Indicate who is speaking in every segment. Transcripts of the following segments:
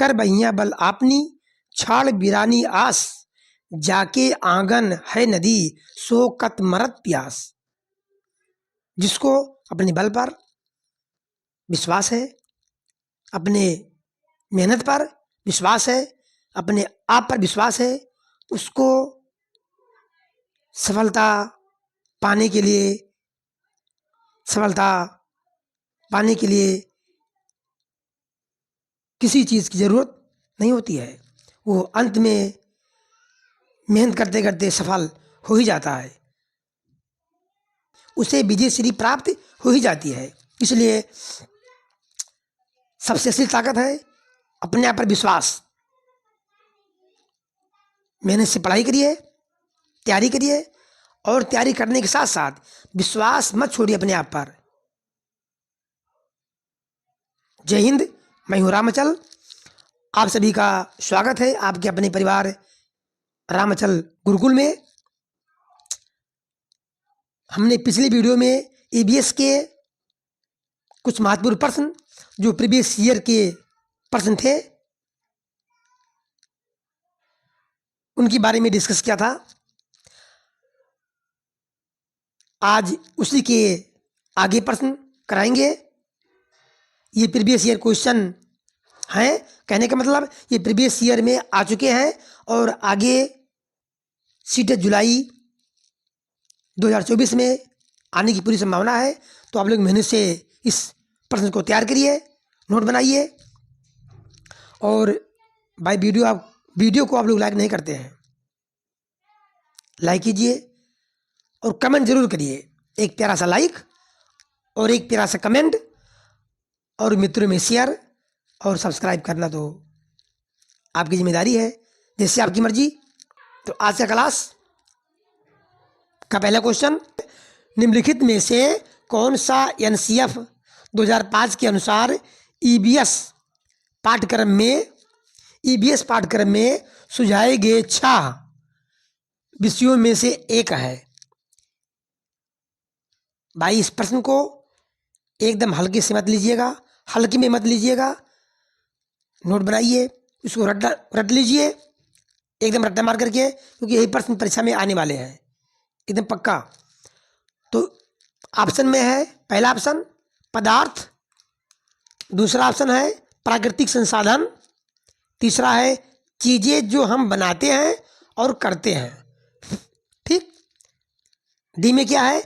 Speaker 1: कर बहिया बल आपनी, छाड़ बिरानी आस, जाके आंगन है नदी, सो कत मरत प्यास। जिसको अपने बल पर विश्वास है, अपने मेहनत पर विश्वास है, अपने आप पर विश्वास है, उसको सफलता पाने के लिए किसी चीज़ की ज़रूरत नहीं होती है। वो अंत में मेहनत करते करते सफल हो ही जाता है, उसे विजय श्री प्राप्त हो ही जाती है। इसलिए सबसे असली ताकत है अपने आप पर विश्वास। मेहनत से पढ़ाई करिए, तैयारी करिए, और तैयारी करने के साथ साथ विश्वास मत छोड़िए अपने आप पर। जय हिंद, मैं हूँ रामचल। आप सभी का स्वागत है आपके अपने परिवार रामचल गुरुकुल में। हमने पिछली वीडियो में ईबीएस के कुछ महत्वपूर्ण प्रश्न जो प्रीवियस ईयर के प्रश्न थे उनके बारे में डिस्कस किया था। आज उसी के आगे प्रश्न कराएंगे। ये प्रीवियस ईयर क्वेश्चन हैं, कहने का मतलब ये प्रीवियस ईयर में आ चुके हैं और आगे सीटें जुलाई 2024 में आने की पूरी संभावना है। तो आप लोग मेहनत से इस प्रश्न को तैयार करिए, नोट बनाइए, और भाई वीडियो को आप लोग लाइक नहीं करते हैं, लाइक कीजिए और कमेंट जरूर करिए। एक प्यारा सा लाइक और एक प्यारा सा कमेंट, और मित्रों में शेयर और सब्सक्राइब करना तो आपकी जिम्मेदारी है, जैसे आपकी मर्जी। तो आज का क्लास का पहला क्वेश्चन, निम्नलिखित में से कौन सा एनसीएफ 2005 के अनुसार ईबीएस पाठ्यक्रम में सुझाए गए 6 विषयों में से एक है। भाई इस प्रश्न को एकदम हल्के से मत लीजिएगा, हल्के में मत लीजिएगा, नोट बनाइए, इसको रट लीजिए एकदम रट्टा मार करके, क्योंकि यही प्रश्न परीक्षा में आने वाले हैं एकदम पक्का। तो ऑप्शन में है, पहला ऑप्शन पदार्थ, दूसरा ऑप्शन है प्राकृतिक संसाधन, तीसरा है चीजें जो हम बनाते हैं और करते हैं। ठीक, डी में क्या है,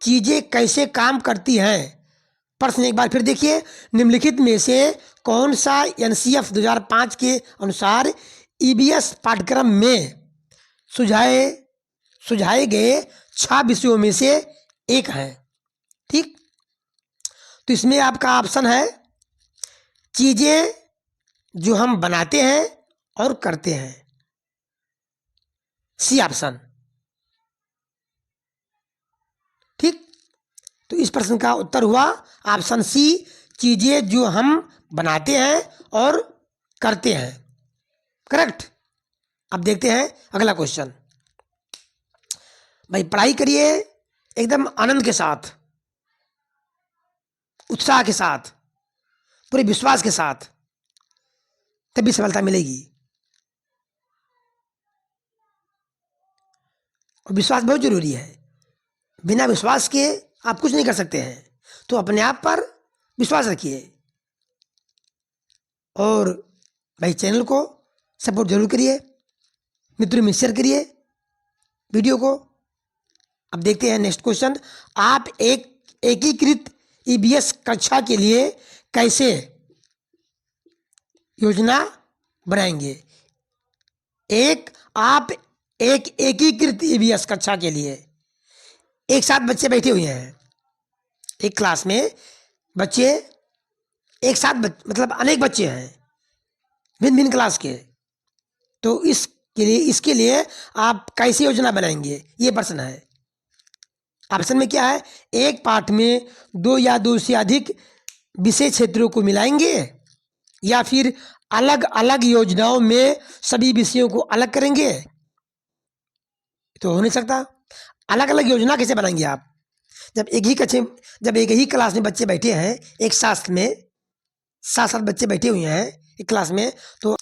Speaker 1: चीजें कैसे काम करती हैं। प्रश्न एक बार फिर देखिए, निम्नलिखित में से कौन सा एनसीएफ 2005 के अनुसार ईबीएस पाठ्यक्रम में सुझाए गए 6 विषयों में से एक है। ठीक, तो इसमें आपका ऑप्शन है चीजें जो हम बनाते हैं और करते हैं, सी ऑप्शन। ठीक, तो इस प्रश्न का उत्तर हुआ ऑप्शन सी, चीजें जो हम बनाते हैं और करते हैं, करेक्ट। अब देखते हैं अगला क्वेश्चन। भाई पढ़ाई करिए एकदम आनंद के साथ, उत्साह के साथ, पूरे विश्वास के साथ, तभी सफलता मिलेगी। और विश्वास बहुत जरूरी है, बिना विश्वास के आप कुछ नहीं कर सकते हैं। तो अपने आप पर विश्वास रखिए और भाई चैनल को सपोर्ट जरूर करिए, मित्रों में शेयर करिए वीडियो को। अब देखते हैं नेक्स्ट क्वेश्चन, आप एक एकीकृत ईबीएस कक्षा के लिए कैसे योजना बनाएंगे। आप एक एकीकृत ईबीएस कक्षा के लिए एक साथ बच्चे बैठे हुए हैं, एक क्लास में बच्चे एक साथ मतलब अनेक बच्चे हैं भिन्न भिन्न क्लास के। तो इसके लिए आप कैसे योजना बनाएंगे, ये प्रश्न है। ऑप्शन में क्या है, एक पाठ में 2 या 2 से अधिक विषय क्षेत्रों को मिलाएंगे, या फिर अलग अलग योजनाओं में सभी विषयों को अलग करेंगे। तो हो नहीं सकता। अलग अलग योजना कैसे बनाएंगे आप, जब एक ही क्लास में बच्चे बैठे हैं, एक साथ में 7 बच्चे बैठे हुए हैं एक क्लास में, तो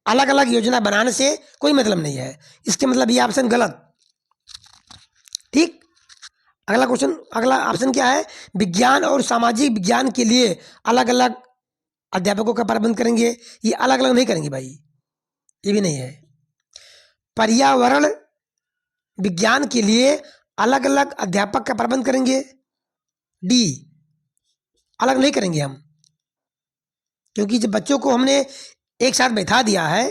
Speaker 1: अलग अलग योजना बनाने से कोई मतलब नहीं है। इसके मतलब ये ऑप्शन गलत। ठीक। अगला क्वेश्चन, अगला ऑप्शन क्या है? विज्ञान और सामाजिक विज्ञान के लिए अलग अलग अध्यापकों का प्रबंध करेंगे। ये अलग अलग नहीं करेंगे भाई, ये भी नहीं है। पर्यावरण विज्ञान के लिए अलग अलग अध्यापक का प्रबंध करेंगे। डी, अलग नहीं करेंगे हम, क्योंकि जब बच्चों को हमने एक साथ बैठा दिया है,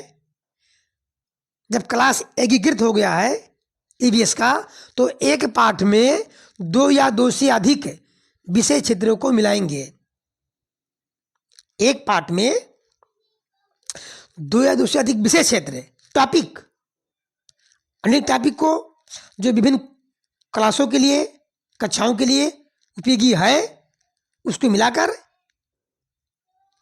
Speaker 1: जब क्लास एकीकृत हो गया है ईवीएस का, तो एक पाठ में 2 या 2 से अधिक विषय क्षेत्रों को मिलाएंगे। एक पाठ में 2 या 2 से अधिक विषय क्षेत्र, टॉपिक, अनेक टॉपिक को जो विभिन्न क्लासों के लिए, कक्षाओं के लिए उपयोगी है, उसको मिलाकर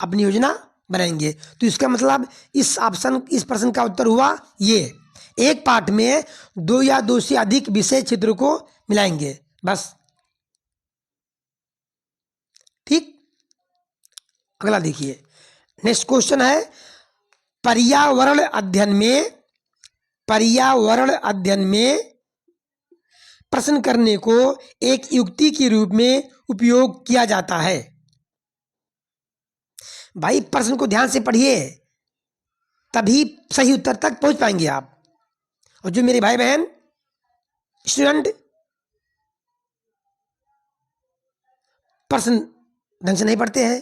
Speaker 1: अपनी योजना बनाएंगे। तो इसका मतलब इस प्रश्न का उत्तर हुआ ये, एक पाठ में 2 या 2 से अधिक विषय क्षेत्रों को मिलाएंगे, बस। ठीक। अगला देखिए, नेक्स्ट क्वेश्चन है, पर्यावरण अध्ययन में प्रश्न करने को एक युक्ति के रूप में उपयोग किया जाता है। भाई प्रश्न को ध्यान से पढ़िए, तभी सही उत्तर तक पहुंच पाएंगे आप। और जो मेरे भाई बहन स्टूडेंट प्रश्न ढंग से नहीं पढ़ते हैं,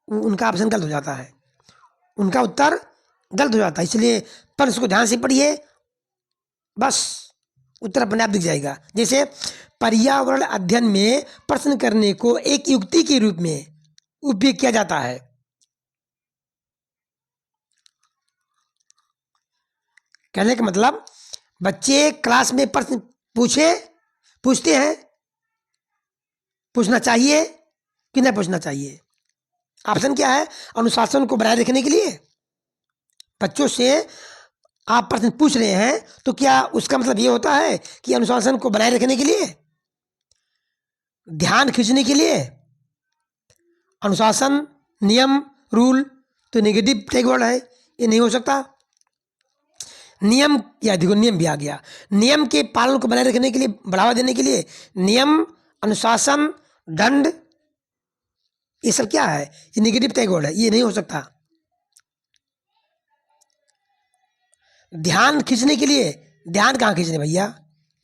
Speaker 1: उनका ऑप्शन गलत हो जाता है, उनका उत्तर गलत हो जाता है। इसलिए प्रश्न को ध्यान से पढ़िए, बस उत्तर अपने आप दिख जाएगा। जैसे पर्यावरण अध्ययन में प्रश्न करने को एक युक्ति के रूप में उपयोग किया जाता है। कहने का मतलब, बच्चे क्लास में प्रश्न पूछते हैं, पूछना चाहिए कि नहीं पूछना चाहिए? ऑप्शन क्या है? अनुशासन को बनाए रखने के लिए। बच्चों से आप प्रश्न पूछ रहे हैं, तो क्या उसका मतलब ये होता है कि अनुशासन को बनाए रखने के लिए, ध्यान खींचने के लिए? अनुशासन, नियम, रूल तो नेगेटिव टैग वर्ड है, ये नहीं हो सकता। नियम, या देखो नियम भी आ गया, नियम के पालन को बनाए रखने के लिए, बढ़ावा देने के लिए। नियम, अनुशासन, दंड, ये सब क्या है? ये नेगेटिव टैग वर्ड है, ये नहीं हो सकता। ध्यान खींचने के लिए, ध्यान कहाँ खींचने भैया?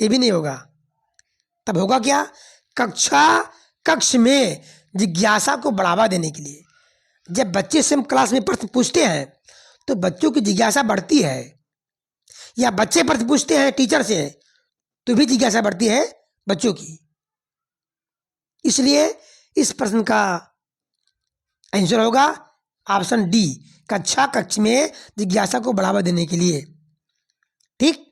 Speaker 1: ये भी नहीं होगा। तब होगा क्या? कक्ष में जिज्ञासा को बढ़ावा देने के लिए। जब बच्चे से हम क्लास में प्रश्न पूछते हैं, तो बच्चों की जिज्ञासा बढ़ती है, या बच्चे प्रश्न पूछते हैं टीचर से, तो भी जिज्ञासा बढ़ती है बच्चों की। इसलिए इस प्रश्न का आंसर होगा ऑप्शन डी, कक्ष में जिज्ञासा को बढ़ावा देने के लिए। ठीक,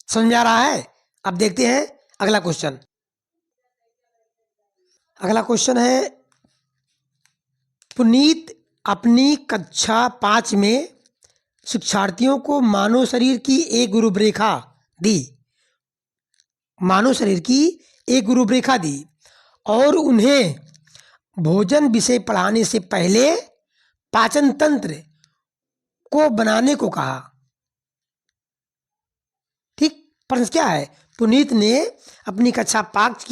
Speaker 1: समझ में आ रहा है? अब देखते हैं अगला क्वेश्चन। अगला क्वेश्चन है, पुनीत अपनी कक्षा 5 में शिक्षार्थियों को मानव शरीर की एक रूपरेखा दी। मानव शरीर की एक रूपरेखा दी और उन्हें भोजन विषय पढ़ाने से पहले पाचन तंत्र को बनाने को कहा। ठीक, प्रश्न क्या है? पुनीत ने अपनी कक्षा 5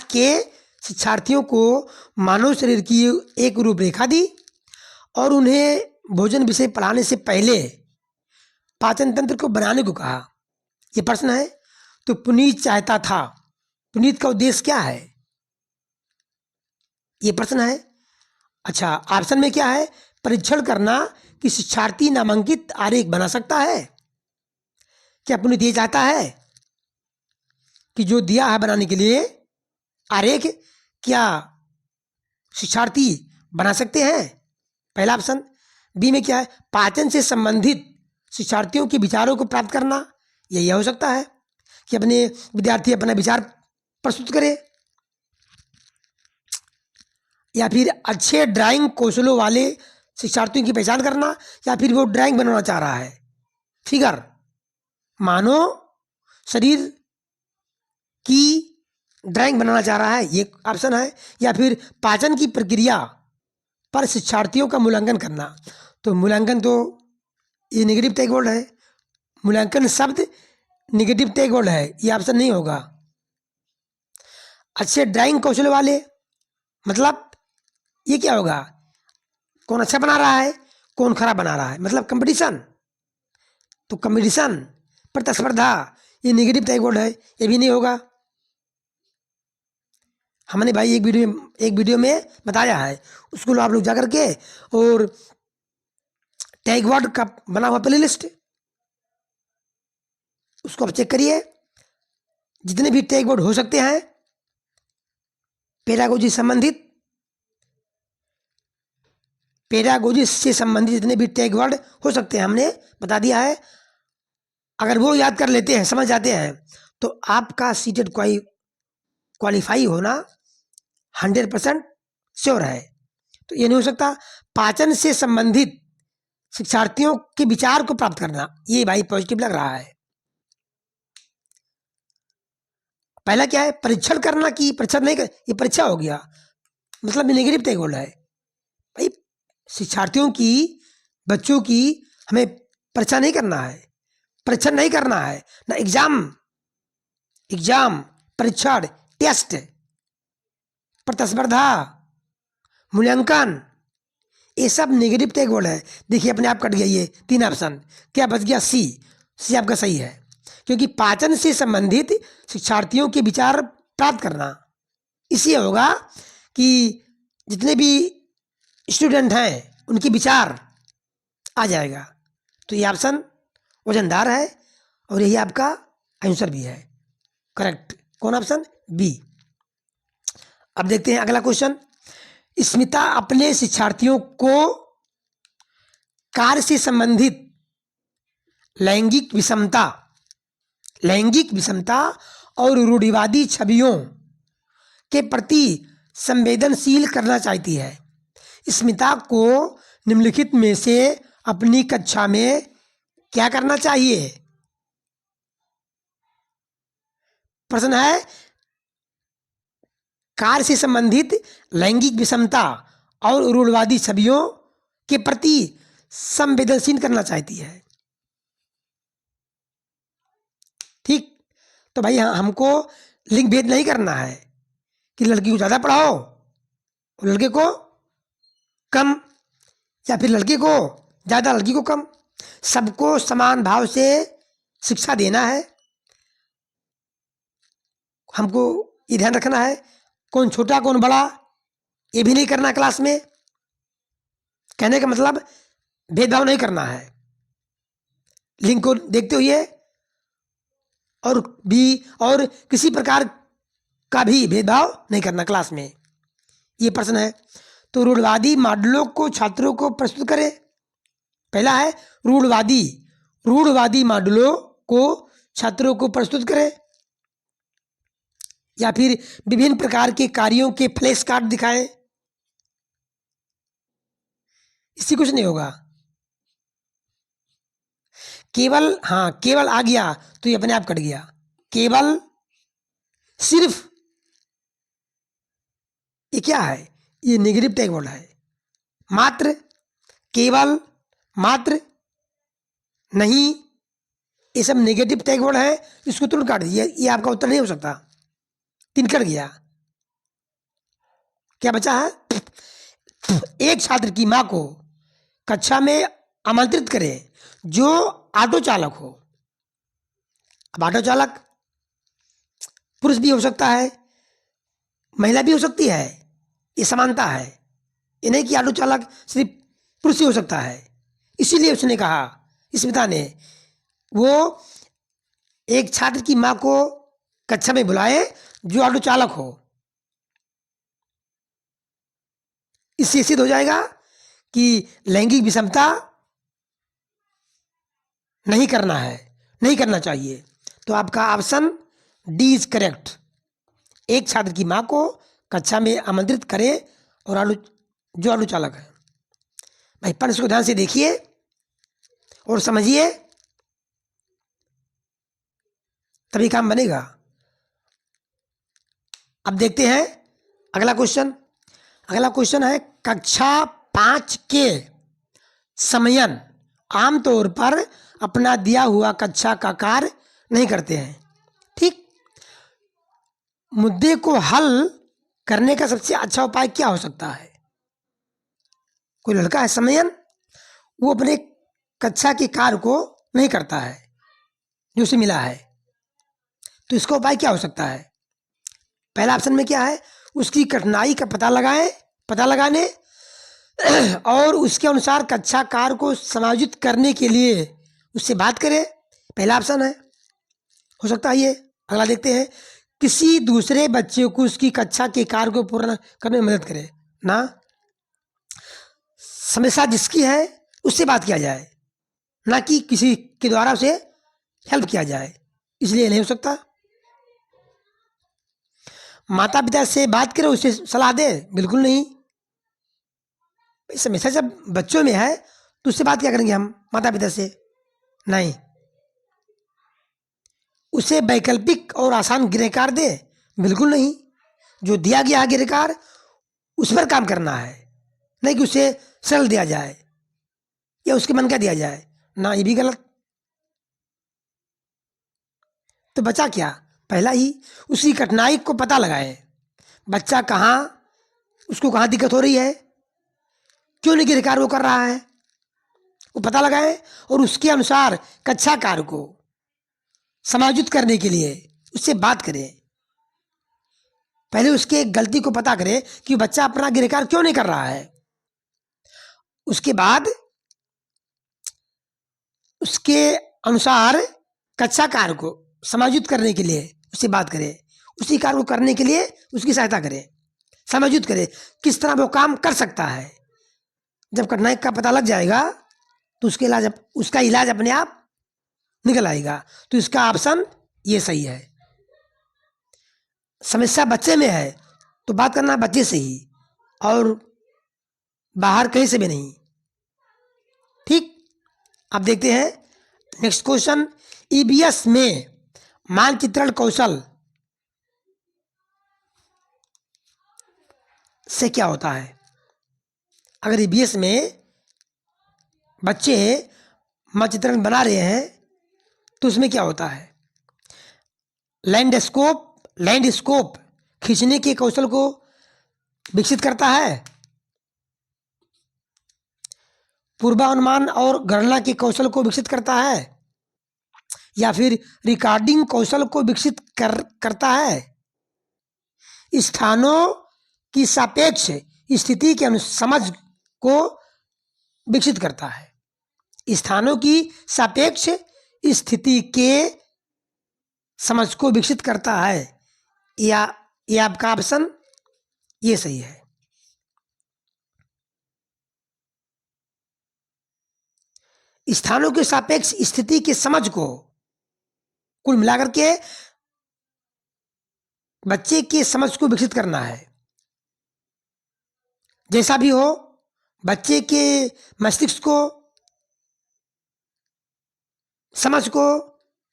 Speaker 1: के शिक्षार्थियों को मानव शरीर की एक रूपरेखा दी और उन्हें भोजन विषय पढ़ाने से पहले पाचन तंत्र को बनाने को कहा। यह प्रश्न है। तो पुनीत चाहता था, पुनीत का उद्देश्य क्या है, यह प्रश्न है। अच्छा, ऑप्शन में क्या है? परीक्षण करना कि शिक्षार्थी नामांकित आरेख बना सकता है। क्या पुनीत ये चाहता है कि जो दिया है बनाने के लिए आरेख, क्या शिक्षार्थी बना सकते हैं? पहला ऑप्शन। बी में क्या है? पाचन से संबंधित शिक्षार्थियों के विचारों को प्राप्त करना। यह हो सकता है कि अपने विद्यार्थी अपना विचार प्रस्तुत करे, या फिर अच्छे ड्राइंग कौशलों वाले शिक्षार्थियों की पहचान करना, या फिर वो ड्राइंग बनाना चाह रहा है, फिगर, मानव शरीर की ड्राइंग बनाना चाह रहा है, ये ऑप्शन है। या फिर पाचन की प्रक्रिया पर शिक्षार्थियों का मूल्यांकन करना। तो मूल्यांकन तो ये नेगेटिव टैग वर्ड है, मूल्यांकन शब्द नेगेटिव टैग वर्ड है, ये ऑप्शन नहीं होगा। अच्छे ड्राइंग कौशल वाले, मतलब ये क्या होगा, कौन अच्छा बना रहा है, कौन खराब बना रहा है, मतलब कंपटीशन। तो कंपटीशन, प्रतिस्पर्धा, ये नेगेटिव टैग वर्ड है, ये भी नहीं होगा। हमने भाई एक वीडियो में बताया है, उसको आप लोग जा करके और टैग वर्ड का बना हुआ प्ले लिस्ट, उसको आप चेक करिए। जितने भी टैग वर्ड हो सकते हैं पेडागोजी से संबंधित जितने भी टैग वर्ड हो सकते हैं हमने बता दिया है। अगर वो याद कर लेते हैं, समझ जाते हैं, तो आपका सीटेट क्वालिफाई होना 100% श्योर है। तो ये नहीं हो सकता। पाचन से संबंधित शिक्षार्थियों के विचार को प्राप्त करना, ये भाई पॉजिटिव लग रहा है। पहला क्या है, परीक्षण करना, की परीक्षण नहीं कर, ये परीक्षा हो गया, मतलब नेगेटिव टैग वर्ड है। भाई शिक्षार्थियों की, बच्चों की हमें परीक्षा नहीं करना है, परीक्षण नहीं करना है ना, एग्जाम, परीक्षण, टेस्ट, प्रतिस्पर्धा, मूल्यांकन, ये सब नेगेटिव टैग वर्ड है। देखिए अपने आप कट गया ये 3 ऑप्शन, क्या बच गया, सी आपका सही है। क्योंकि पाचन से संबंधित शिक्षार्थियों के विचार प्राप्त करना, इसलिए होगा कि जितने भी स्टूडेंट हैं उनके विचार आ जाएगा। तो ये ऑप्शन वजनदार है और यही आपका आंसर भी है करेक्ट। कौन ऑप्शन, बी। अब देखते हैं अगला क्वेश्चन। स्मिता अपने शिक्षार्थियों को कार्य से संबंधित लैंगिक विषमता और रूढ़िवादी छवियों के प्रति संवेदनशील करना चाहती है। स्मिता को निम्नलिखित में से अपनी कक्षा में क्या करना चाहिए? प्रश्न है, कार्य से संबंधित लैंगिक विषमता और रूढ़िवादी छवियों के प्रति संवेदनशील करना चाहती है। ठीक, तो भाई हमको लिंग भेद नहीं करना है कि लड़की को ज़्यादा पढ़ाओ और लड़के को कम, या फिर लड़के को ज़्यादा लड़की को कम। सबको समान भाव से शिक्षा देना है। हमको ये ध्यान रखना है, कौन छोटा कौन बड़ा ये भी नहीं करना क्लास में। कहने का मतलब भेदभाव नहीं करना है, लिंग को देखते हुए और किसी प्रकार का भी भेदभाव नहीं करना क्लास में। ये प्रश्न है। तो रूढ़वादी मॉडलों को छात्रों को प्रस्तुत करें। पहला है रूढ़वादी मॉडलों को छात्रों को प्रस्तुत करें, या फिर विभिन्न प्रकार के कार्यों के फ्लैश कार्ड दिखाएं। इससे कुछ नहीं होगा। केवल आ गया तो ये अपने आप कट गया। केवल, सिर्फ, ये क्या है, ये नेगेटिव टैग वर्ड है। मात्र, केवल, मात्र, नहीं, ये सब नेगेटिव टैग वर्ड है, इसको तुरंत काट दीजिए, ये आपका उत्तर नहीं हो सकता। 3 कट गया। क्या बचा है, एक छात्र की मां को कक्षा में आमंत्रित करें जो ऑटो चालक हो। अब ऑटो चालक पुरुष भी हो सकता है, महिला भी हो सकती है, ये समानता है। ये नहीं कि ऑटो चालक सिर्फ पुरुष ही हो सकता है। इसीलिए उसने कहा, स्मिता ने, वो एक छात्र की मां को कक्षा में बुलाए जो ऑटो चालक हो। इससे सिद्ध हो जाएगा कि लैंगिक विषमता नहीं करना है, नहीं करना चाहिए। तो आपका ऑप्शन डी इज करेक्ट। एक छात्र की मां को कक्षा में आमंत्रित करें और जो ऑटो चालक है। भाई प्रश्न को ध्यान से देखिए और समझिए, तभी काम बनेगा। अब देखते हैं अगला क्वेश्चन। अगला क्वेश्चन है, कक्षा 5 के समयन आमतौर पर अपना दिया हुआ कक्षा का कार्य नहीं करते हैं। ठीक, मुद्दे को हल करने का सबसे अच्छा उपाय क्या हो सकता है? कोई लड़का है समयन, वो अपने कक्षा के कार्य को नहीं करता है जो उसे मिला है, तो इसका उपाय क्या हो सकता है? पहला ऑप्शन में क्या है, उसकी कठिनाई का पता लगाने और उसके अनुसार कक्षा कार्य को समायोजित करने के लिए उससे बात करें। पहला ऑप्शन है, हो सकता है ये। अगला देखते हैं, किसी दूसरे बच्चे को उसकी कक्षा के कार्य को पूर्ण करने में मदद करे। ना, समस्या जिसकी है उससे बात किया जाए, ना कि किसी के द्वारा उसे हेल्प किया जाए, इसलिए नहीं हो सकता। माता पिता से बात करें, उससे सलाह दे, बिल्कुल नहीं। समस्या जब बच्चों में है तो उससे बात क्या करेंगे हम माता पिता से? नहीं। उसे वैकल्पिक और आसान गृहकार दे, बिल्कुल नहीं। जो दिया गया है गृहकार उस पर काम करना है, नहीं कि उसे सरल दिया जाए या उसके मन का दिया जाए, ना, ये भी गलत। तो बचा क्या? पहला ही, उसकी कठिनाई को पता लगाए। बच्चा उसको कहाँ दिक्कत हो रही है, क्यों नहीं गृहकार वो कर रहा है, वो पता लगाए और उसके अनुसार कक्षा कार्य को समायोजित करने के लिए उससे बात करें। पहले उसके गलती को पता करें कि बच्चा अपना गृहकार क्यों नहीं कर रहा है। उसके बाद उसके अनुसार कक्षा कार्य को समायोजित करने के लिए उससे बात करें। उसी कार्य को करने के लिए उसकी सहायता करें, समायोजित करें किस तरह वो काम कर सकता है। जब कठिनाई का पता लग जाएगा तो उसका इलाज अपने आप निकल आएगा। तो इसका ऑप्शन ये सही है। समस्या बच्चे में है तो बात करना बच्चे से ही, और बाहर कहीं से भी नहीं। ठीक, अब देखते हैं नेक्स्ट क्वेश्चन। ईबीएस में मानचित्रण कौशल से क्या होता है? अगर ईबीएस में बच्चे मानचित्रण बना रहे हैं तो उसमें क्या होता है? लैंडस्केप खींचने के कौशल को विकसित करता है, पूर्वानुमान और गणना के कौशल को विकसित करता है, या फिर रिकॉर्डिंग कौशल को विकसित करता है, स्थानों की सापेक्ष स्थिति के समझ को विकसित करता है। स्थानों की सापेक्ष स्थिति के समझ को विकसित करता है, या ये आपका ऑप्शन ये सही है। स्थानों के सापेक्ष स्थिति की समझ को कुल मिलाकर के बच्चे की समझ को विकसित करना है। जैसा भी हो, बच्चे के मस्तिष्क को, समझ को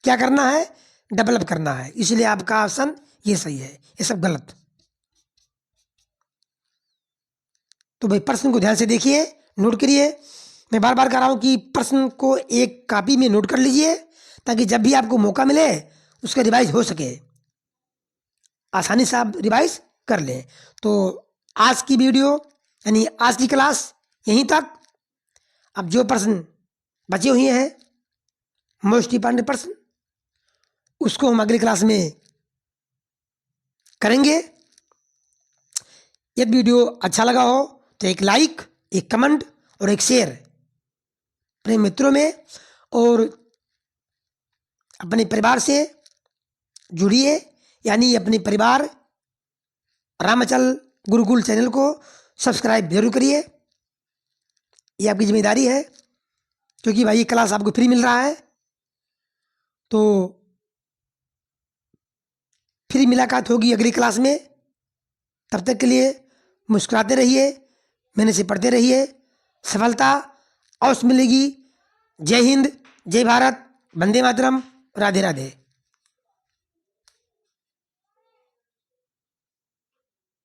Speaker 1: क्या करना है? डेवलप करना है। इसलिए आपका ऑप्शन ये सही है, ये सब गलत। तो भाई प्रश्न को ध्यान से देखिए, नोट करिए। मैं बार बार कह रहा हूं कि प्रश्न को एक कॉपी में नोट कर लीजिए ताकि जब भी आपको मौका मिले उसका रिवाइज हो सके, आसानी से आप रिवाइज कर लें। तो आज की वीडियो यानी आज की क्लास यहीं तक। अब जो प्रश्न बचे हुए हैं मोस्ट इंपॉर्टेंट प्रश्न, उसको हम अगली क्लास में करेंगे। यदि वीडियो अच्छा लगा हो तो एक लाइक, एक कमेंट और एक शेयर अपने मित्रों में और अपने परिवार से जुड़िए, यानी अपने परिवार रामाचल गुरुकुल चैनल को सब्सक्राइब जरूर करिए। ये आपकी जिम्मेदारी है, क्योंकि भाई ये क्लास आपको फ्री मिल रहा है। तो फिर मुलाकात होगी अगली क्लास में। तब तक के लिए मुस्कुराते रहिए, मेहनत से पढ़ते रहिए, सफलता अवश्य मिलेगी। जय हिंद, जय भारत, वंदे मातरम, राधे राधे।